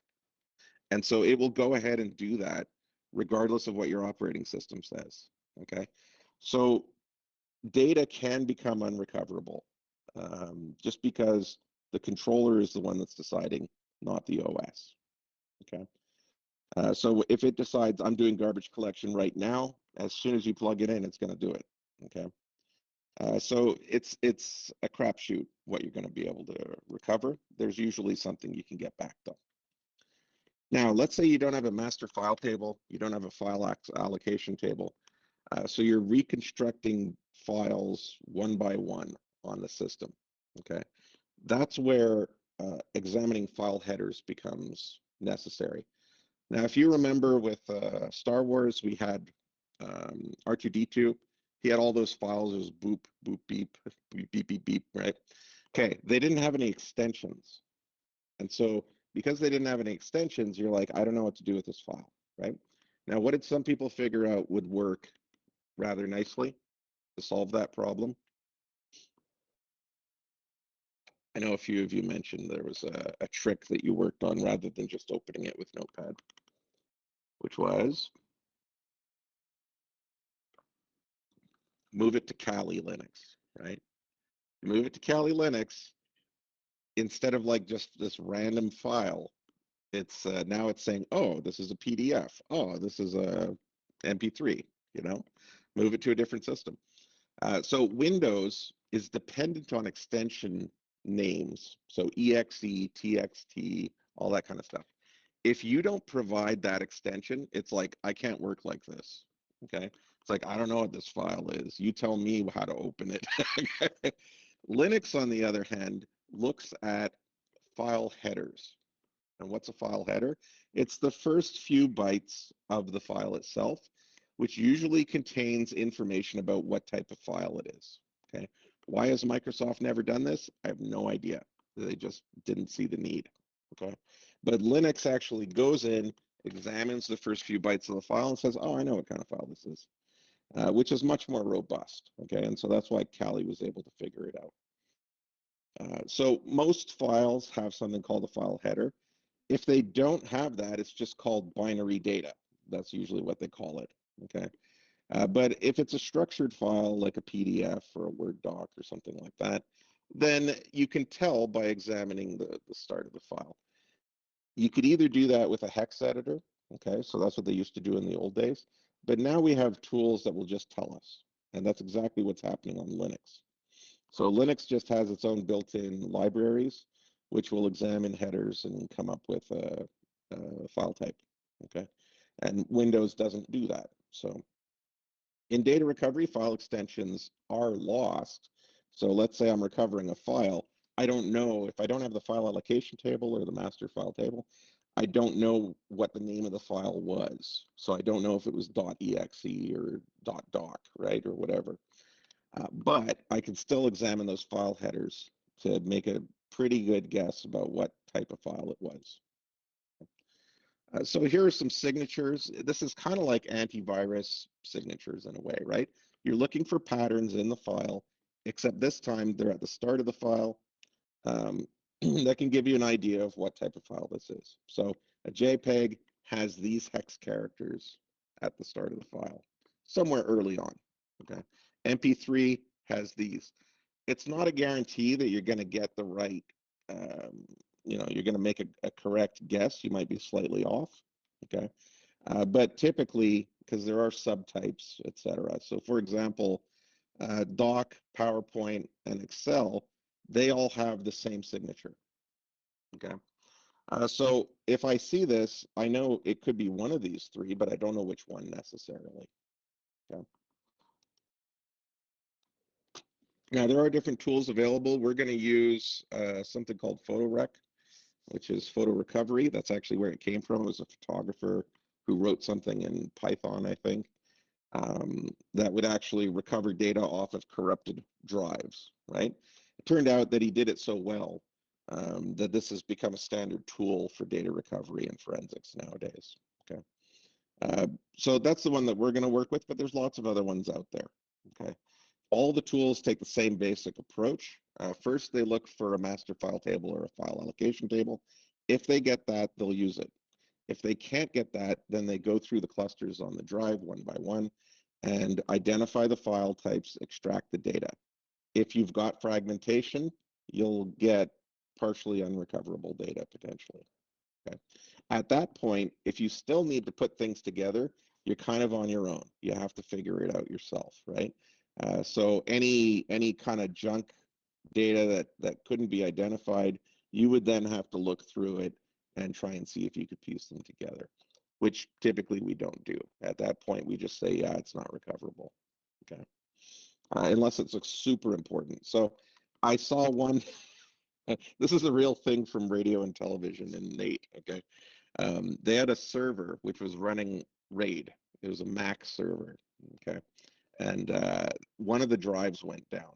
A: And so it will go ahead and do that regardless of what your operating system says, okay? So data can become unrecoverable just because the controller is the one that's deciding, not the OS, okay? So if it decides I'm doing garbage collection right now, as soon as you plug it in, it's going to do it, okay? So it's a crapshoot what you're going to be able to recover. There's usually something you can get back though. Now, let's say you don't have a master file table, you don't have a file allocation table, so you're reconstructing files one by one on the system, okay? That's where examining file headers becomes necessary. Now, if you remember with Star Wars, we had R2-D2. He had all those files. It was boop, boop, beep, beep, beep, beep, beep, right? Okay, they didn't have any extensions. And so because they didn't have any extensions, you're like, I don't know what to do with this file, right? Now, what did some people figure out would work rather nicely to solve that problem? I know a few of you mentioned there was a trick that you worked on rather than just opening it with Notepad. which was move it to Kali Linux, right? Move it to Kali Linux instead of like just this random file. It's now it's saying, oh, this is a PDF. Oh, this is a MP3. You know, move it to a different system. So Windows is dependent on extension names, so exe, txt, all that kind of stuff. If you don't provide that extension, it's like, I can't work like this. Okay. It's like, I don't know what this file is. You tell me how to open it. Linux, on the other hand, looks at file headers. And what's a file header? It's the first few bytes of the file itself, which usually contains information about what type of file it is. Okay. Why has Microsoft never done this? I have no idea. They just didn't see the need. Okay. But Linux actually goes in, examines the first few bytes of the file and says, oh, I know what kind of file this is, which is much more robust. Okay. And so that's why Kali was able to figure it out. So most files have something called a file header. If they don't have that, it's just called binary data. That's usually what they call it. Okay. But if it's a structured file like a PDF or a Word doc or something like that, then you can tell by examining the start of the file. You could either do that with a hex editor. Okay. So that's what they used to do in the old days. But now we have tools that will just tell us. And that's exactly what's happening on Linux. So Linux just has its own built-in libraries, which will examine headers and come up with a file type, okay? And Windows doesn't do that. So in data recovery, file extensions are lost. So let's say I'm recovering a file. I don't know, if I don't have the file allocation table or the master file table, I don't know what the name of the file was. So I don't know if it was .exe or .doc, right, or whatever. But I can still examine those file headers to make a pretty good guess about what type of file it was. So here are some signatures. This is kind of like antivirus signatures in a way, right? You're looking for patterns in the file, except this time they're at the start of the file. That can give you an idea of what type of file this is. So a JPEG has these hex characters at the start of the file, somewhere early on, okay? MP3 has these. It's not a guarantee that you're going to get the right, you're going to make a correct guess. You might be slightly off, okay? But typically, because there are subtypes, etc. So for example, Doc, PowerPoint, and Excel, they all have the same signature, okay? So if I see this, I know it could be one of these three, but I don't know which one necessarily, okay? Now, there are different tools available. We're going to use something called PhotoRec, which is photo recovery. That's actually where it came from. It was a photographer who wrote something in Python, I think, that would actually recover data off of corrupted drives, right? It turned out that he did it so well that this has become a standard tool for data recovery and forensics nowadays, okay? So that's the one that we're going to work with, but there's lots of other ones out there, okay? All the tools take the same basic approach. First, they look for a master file table or a file allocation table. If they get that, they'll use it. If they can't get that, then they go through the clusters on the drive one by one and identify the file types, extract the data. If you've got fragmentation, you'll get partially unrecoverable data potentially. Okay. At that point, if you still need to put things together, you're kind of on your own. You have to figure it out yourself, right? So any kind of junk data that couldn't be identified, you would then have to look through it and try and see if you could piece them together, which typically we don't do. At that point, we just say, yeah, it's not recoverable, okay? Unless it's super important. So I saw one, this is a real thing from radio and television in NATE, okay? They had a server which was running RAID. It was a Mac server, okay? And one of the drives went down.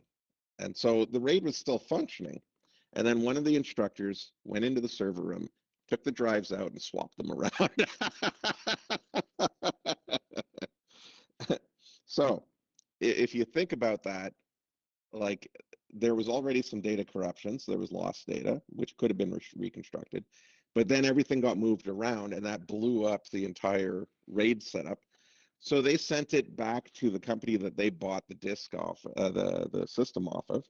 A: And so the RAID was still functioning. And then one of the instructors went into the server room, took the drives out and swapped them around. So if you think about that, like there was already some data corruption, so there was lost data, which could have been reconstructed. but then everything got moved around and that blew up the entire RAID setup. So they sent it back to the company that they bought the disk off, the system off of,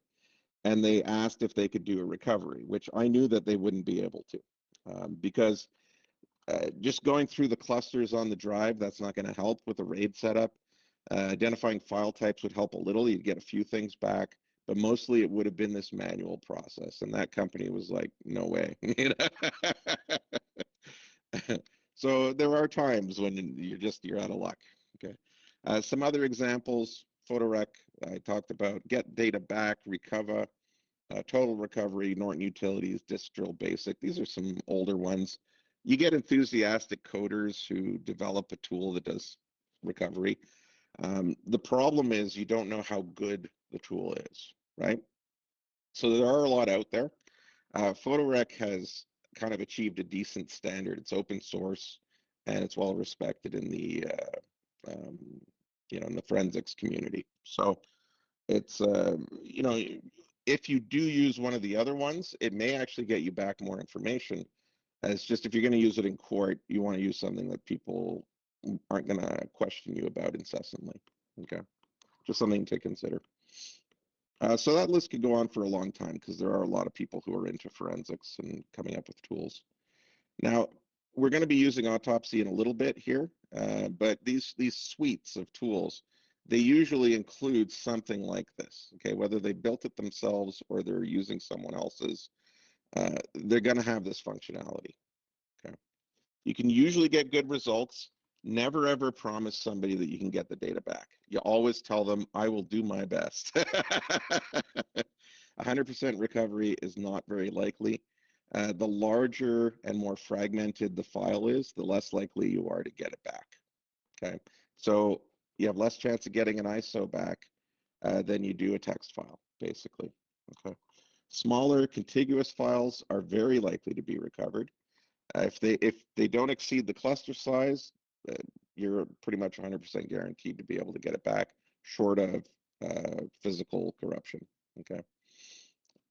A: and they asked if they could do a recovery, which I knew that they wouldn't be able to, because just going through the clusters on the drive, that's not going to help with the RAID setup. Identifying file types would help a little. You'd get a few things back, but mostly it would have been this manual process. And that company was like, no way. So there are times when you're out of luck. Okay. Some other examples, Photorec, I talked about, get data back, recover, total recovery, Norton Utilities, Disk Drill Basic. These are some older ones. You get enthusiastic coders who develop a tool that does recovery. The problem is you don't know how good the tool is, right? So there are a lot out there. Photorec has kind of achieved a decent standard. It's open source and it's well respected in the in the forensics community. So it's if you do use one of the other ones, it may actually get you back more information. It's just if you're going to use it in court, you want to use something that people aren't going to question you about incessantly. Okay, just something to consider. So that list could go on for a long time because there are a lot of people who are into forensics and coming up with tools. Now, we're going to be using Autopsy in a little bit here, but these suites of tools, they usually include something like this, okay? Whether they built it themselves or they're using someone else's, they're going to have this functionality, okay? You can usually get good results. Never ever promise somebody that you can get the data back. You always tell them, I will do my best. 100% recovery is not very likely. The larger and more fragmented the file is, the less likely you are to get it back. Okay, so you have less chance of getting an ISO back than you do a text file, basically. Okay, smaller contiguous files are very likely to be recovered. If they don't exceed the cluster size, you're pretty much 100% guaranteed to be able to get it back, short of physical corruption. Okay.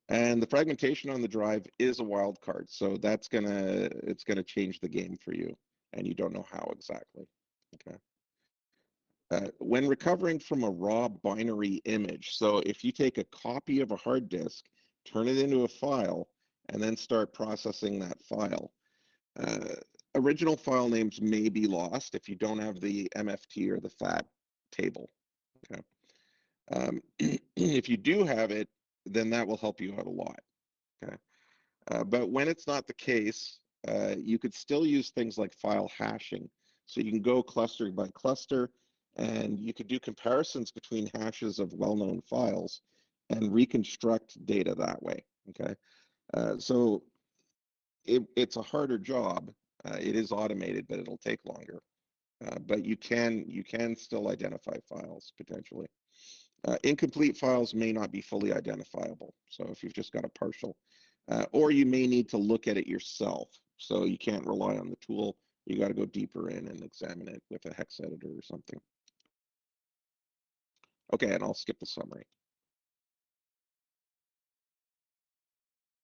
A: And the fragmentation on the drive is a wild card, so it's gonna change the game for you, and you don't know how exactly. Okay. When recovering from a raw binary image, so if you take a copy of a hard disk, turn it into a file, and then start processing that file, original file names may be lost if you don't have the MFT or the FAT table. Okay. If you do have it, then that will help you out a lot. Okay. But when it's not the case, you could still use things like file hashing. So you can go cluster by cluster, and you could do comparisons between hashes of well-known files and reconstruct data that way. Okay. So it's a harder job. It is automated, but it'll take longer. But you can still identify files potentially. Incomplete files may not be fully identifiable. So if you've just got a partial, or you may need to look at it yourself. So you can't rely on the tool. You got to go deeper in and examine it with a hex editor or something. Okay, and I'll skip the summary.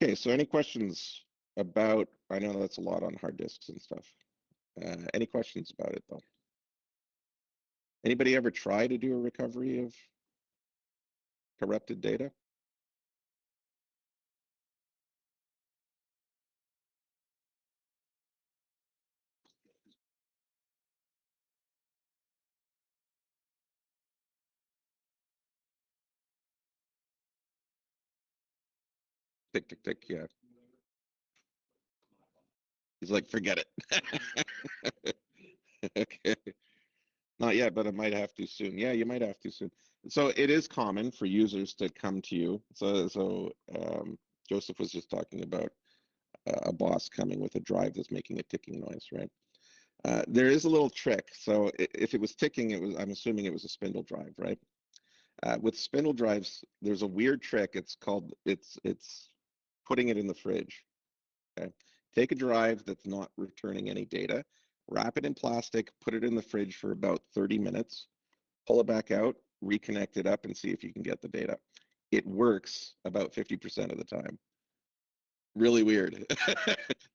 A: Okay, so any questions about, I know that's a lot on hard disks and stuff. Any questions about it though? Anybody ever try to do a recovery of corrupted data? Tick, tick, tick, yeah. He's like, forget it. Okay. Not yet, but I might have to soon. Yeah, you might have to soon. So it is common for users to come to you. So Joseph was just talking about a boss coming with a drive that's making a ticking noise, right? There is a little trick. So if it was ticking, I'm assuming it was a spindle drive, right? With spindle drives, there's a weird trick. It's putting it in the fridge. Okay, take a drive that's not returning any data, wrap it in plastic, put it in the fridge for about 30 minutes, pull it back out, reconnect it up, and see if you can get the data. It works about 50% of the time. really weird.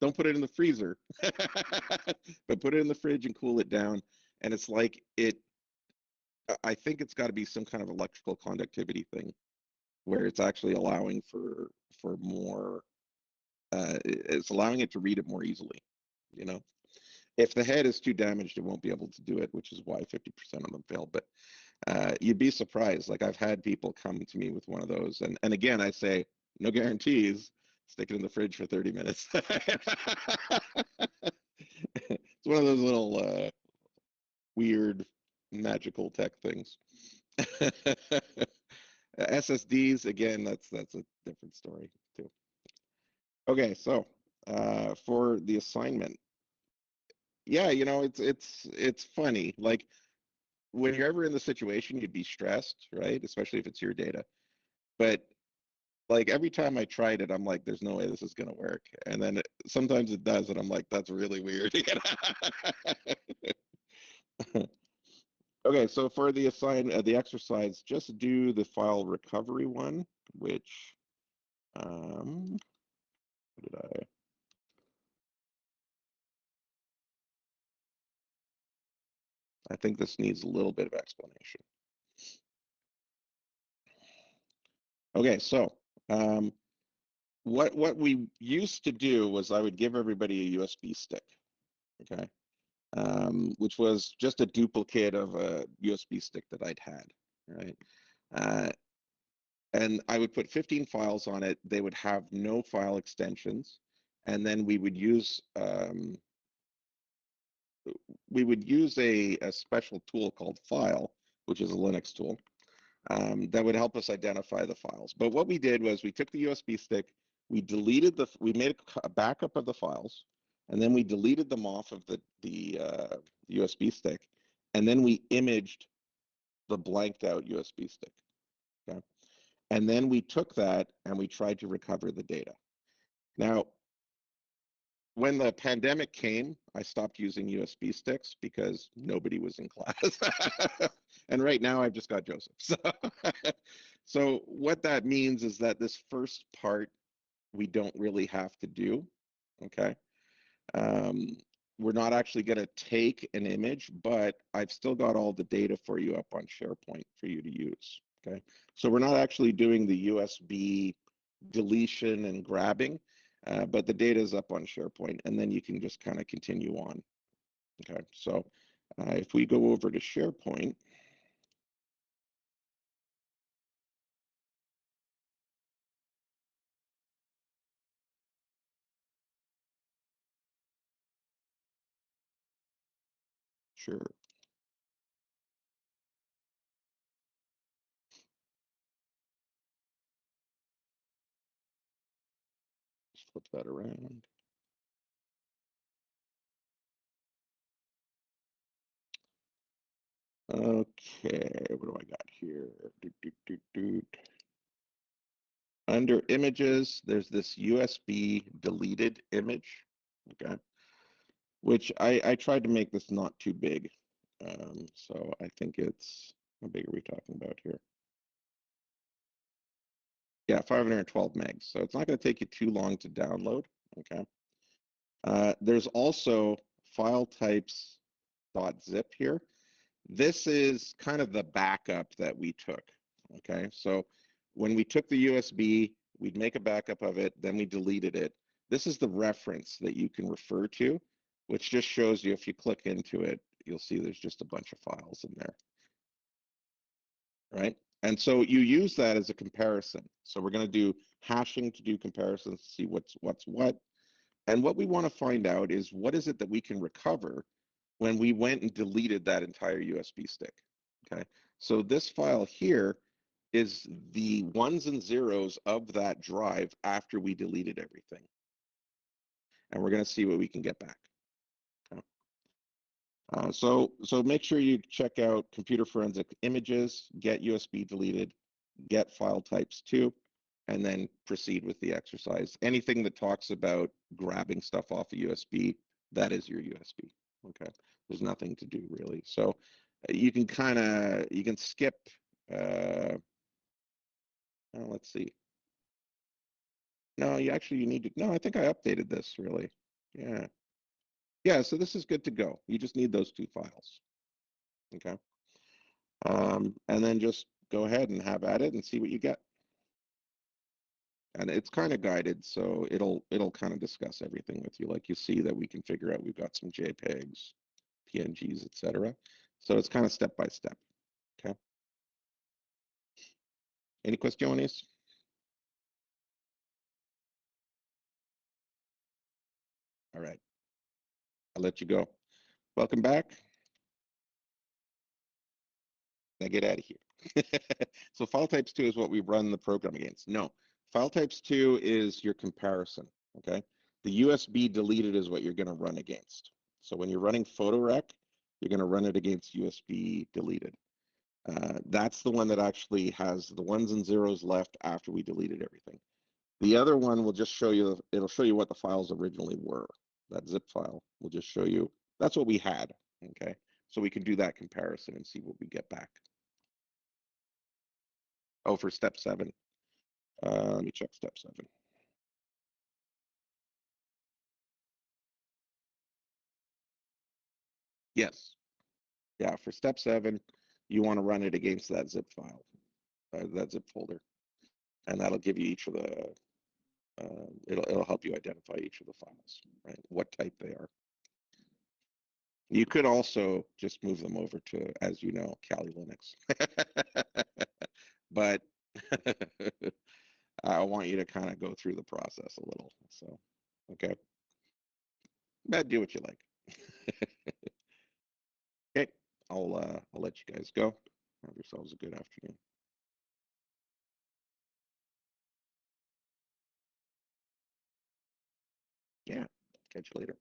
A: Don't put it in the freezer, but put it in the fridge and cool it down. And it's like I think it's got to be some kind of electrical conductivity thing where it's actually allowing for more. It's allowing it to read it more easily. You know, if the head is too damaged, it won't be able to do it, which is why 50% of them fail. But you'd be surprised. Like I've had people come to me with one of those, and again, I say no guarantees. Stick it in the fridge for 30 minutes. It's one of those little weird magical tech things. SSDs, again, that's a different story too. Okay, so for the assignment, yeah, it's funny. Like when you're ever in the situation, you'd be stressed, right? Especially if it's your data. But like every time I tried it, I'm like, there's no way this is gonna work. And then sometimes it does, and I'm like, that's really weird. Okay, so for the exercise, just do the file recovery one, which what did I think this needs a little bit of explanation. Okay, so what we used to do was I would give everybody a USB stick, okay, which was just a duplicate of a USB stick that I'd had, right? Uh, and I would put 15 files on it. They would have no file extensions, and then we would use a special tool called File, which is a Linux tool, that would help us identify the files. But what we did was we took the USB stick, we made a backup of the files, and then we deleted them off of the USB stick, and then we imaged the blanked out USB stick. Okay, and then we took that and we tried to recover the data. Now, when the pandemic came, I stopped using USB sticks because nobody was in class. And right now I've just got Joseph. So what that means is that this first part we don't really have to do, okay? Um, we're not actually going to take an image, but I've still got all the data for you up on SharePoint for you to use, okay? So we're not actually doing the USB deletion and grabbing, but the data is up on SharePoint, and then you can just kind of continue on, okay? So if we go over to SharePoint, sure. Just flip that around. Okay, what do I got here? Under images, there's this USB deleted image, okay, which I tried to make this not too big. So I think how big are we talking about here? Yeah, 512 megs. So it's not going to take you too long to download, okay? There's also file types .zip here. This is kind of the backup that we took, okay? So when we took the USB, we'd make a backup of it, then we deleted it. This is the reference that you can refer to, which just shows you if you click into it, you'll see there's just a bunch of files in there, right? And so you use that as a comparison. So we're going to do hashing to do comparisons to see what's what. And what we want to find out is what is it that we can recover when we went and deleted that entire USB stick, okay? So this file here is the ones and zeros of that drive after we deleted everything. And we're going to see what we can get back. Okay? So make sure you check out Computer Forensic Images, get USB deleted, get file types too, and then proceed with the exercise. Anything that talks about grabbing stuff off a USB, that is your USB. Okay, there's nothing to do really. So you can skip. Let's see. No, you need to, no, I think I updated this really. Yeah. Yeah, so this is good to go. You just need those two files. Okay. And then just go ahead and have at it and see what you get. And it's kind of guided, so it'll kind of discuss everything with you. Like you see that we can figure out we've got some JPEGs, PNGs, etc. So it's kind of step by step. Okay. Any questions? All right. I'll let you go. Welcome back. Now get out of here. So file types 2 is what we run the program against. No, file types 2 is your comparison. Okay. The USB deleted is what you're going to run against. So when you're running PhotoRec, you're going to run it against USB deleted. That's the one that actually has the ones and zeros left after we deleted everything. The other one will just show you, it'll show you what the files originally were. That zip file will just show you, that's what we had, okay? So we can do that comparison and see what we get back. Oh, for step 7. Let me check step 7. Yes. Yeah, for step 7, you want to run it against that zip file, that zip folder. And that'll give you each of the, it'll help you identify each of the files, right? What type they are. You could also just move them over to, as you know, Kali Linux. But I want you to kind of go through the process a little. So, okay. But do what you like. Okay. I'll let you guys go. Have yourselves a good afternoon. Yeah. Catch you later.